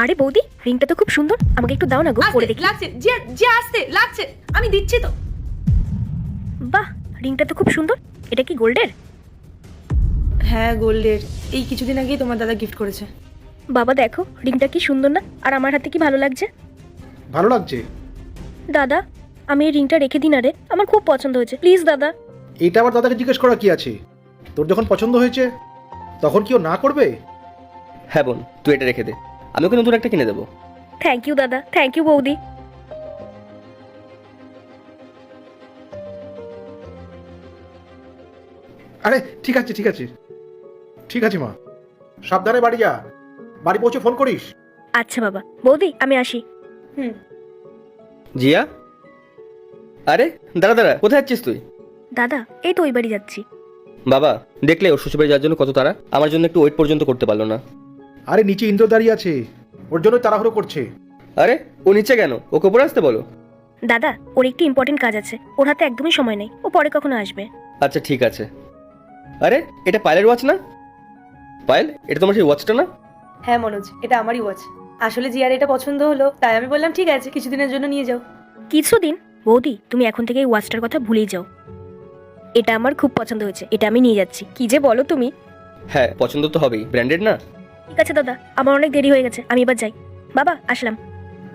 আরে বৌদি, রিংটা তো খুব সুন্দর, আমাকে একটু দাও না গো, পরে দেখি। লাগছে যে যে আসতে লাগছে, আমি দিচ্ছি তো। বাহ, রিংটা তো খুব সুন্দর। এটা কি গোল্ডের? হ্যাঁ গোল্ডের, এই কিছুদিন আগেই তোমার দাদা গিফট করেছে। বাবা দেখো রিংটা কি সুন্দর না, আর আমার হাতে কি ভালো লাগছে। ভালো লাগছে? দাদা, আমি এই রিংটা রেখে দিন, আরে আমার খুব পছন্দ হয়েছে, প্লিজ দাদা। এটা আবার দাদাকে জিজ্ঞেস করা কি আছে? তোর যখন পছন্দ হয়েছে তখন কি ও না করবে? হ্যাঁ বোন, তুই এটা রেখে দে, আমি ওকে নতুন একটা কিনে দেবো। থ্যাংক ইউ দাদা, থ্যাংক ইউ বৌদি। আরে ঠিক আছে ঠিক আছে ঠিক আছে মা, সাবধানে বাড়ি যা, বাড়ি পৌঁছে ফোন করিস। আচ্ছা বাবা। বৌদি আমি আসি। হুম। জিয়া, আরে দাঁড়া দাঁড়া, কোথায় যাচ্ছিস তুই? দাদা এই তো ওই বাড়ি যাচ্ছি। বাবা দেখলে ওর শ্বশুরবাড়ি যাওয়ার জন্য কত তারা, আমার জন্য একটু ওয়েট পর্যন্ত করতে পারলো না। আরে নিচে ইন্দ্র দাঁড়িয়ে আছে, ওর জন্যই তাড়াহুড়ো করছে। আরে ও নিচে কেন, ওকে উপরে আসতে বলো। দাদা ওর একটু ইম্পর্টেন্ট কাজ আছে, ওর হাতে একদমই সময় নেই, ও পরে কখনো আসবে। আচ্ছা ঠিক আছে। আরে এটা পায়েলের ওয়াচ না? পায়েল, এটা তোমার সেই ওয়াচটা না? হ্যাঁ মনোজ, এটা আমারই ওয়াচ। আসলে জিয়ার এটা পছন্দ হলো, তাই আমি বললাম ঠিক আছে, কিছুদিনের জন্য নিয়ে যাও। কিছুদিন? বৌদি তুমি এখন থেকে এই ওয়াচটার কথা ভুলেই যাও। এটা আমার খুব পছন্দ হয়েছে, এটা আমি নিয়ে যাচ্ছি। কি যে বলো তুমি। হ্যাঁ পছন্দ তো হবেই, ব্র্যান্ডেড না। ঠিক আছে দাদা, আমার অনেক দেরি হয়ে গেছে, আমি এবার যাই। বাবা আসলাম।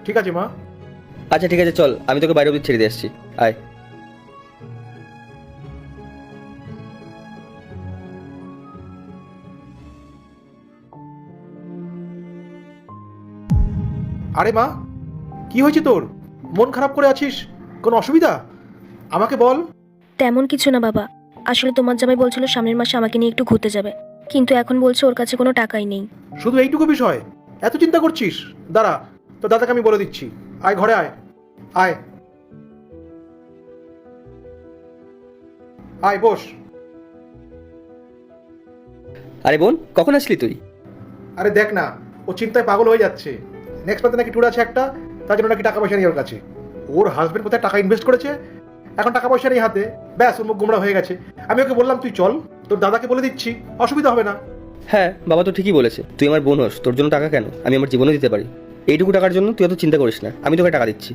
ঠিক আছে মা। আচ্ছা ঠিক আছে চল, আমি তোকে বাইরে অব্দি ছেড়ে দিয়ে আসছি, আয়। আরে মা, কি হয়েছে তোর? মন খারাপ করে আছিস? কোনো অসুবিধা? আমাকে বল। তেমন কিছু না বাবা, আসলে তোমার জামাই বলছিল সামনের মাসে আমাকে নিয়ে একটু ঘুরতে যাবে, কিন্তু এখন বলছে ওর কাছে কোনো টাকাই নেই। শুধু এইটুকু বিষয় এত চিন্তা করছিস? দাঁড়া, তো দাদাকে আমি বলে দিচ্ছি। আয় ঘরে আয়, আয় আয় বস। আরে বোন, কখন আসলি তুই? আরে দেখ না, ও চিন্তায় পাগল হয়ে যাচ্ছে। নেক্সট মান্থে নাকি ট্যুর আছে একটা, তার জন্য নাকি টাকা পয়সা নেই ওর কাছে। ওর হাজবেন্ড কোথায় টাকা ইনভেস্ট করেছে, এখন টাকা পয়সা নেই হাতে, ব্যাস ওর মুখ গোমড়া হয়ে গেছে। আমি ওকে বললাম তুই চল, তোর দাদাকে বলে দিচ্ছি, অসুবিধা হবে না। হ্যাঁ বাবা তো ঠিকই বলেছে, তুই আমার বোন হোস, তোর জন্য টাকা কেন, আমি আমার জীবনে দিতে পারি। এইটুকু টাকার জন্য তুই অত চিন্তা করিস না, আমি তোকে টাকা দিচ্ছি।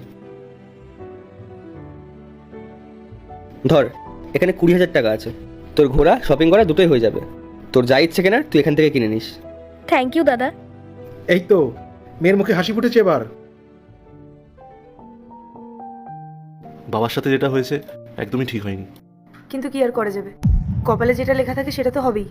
ধর, এখানে 20,000 টাকা আছে, তোর ঘোরা শপিং করা দুটোই হয়ে যাবে। তোর যা ইচ্ছে কেনার তুই এখান থেকে কিনে নিস। থ্যাংক ইউ দাদা। এই তো মেয়ের মুখে হাসি ফুটেছে এবার। বাবার সাথে যেটা হয়েছে একদমই ঠিক হয়নি। কিন্তু কি আর করা যাবে, কপালে যেটা লেখা থাকে সেটা তো হবেই।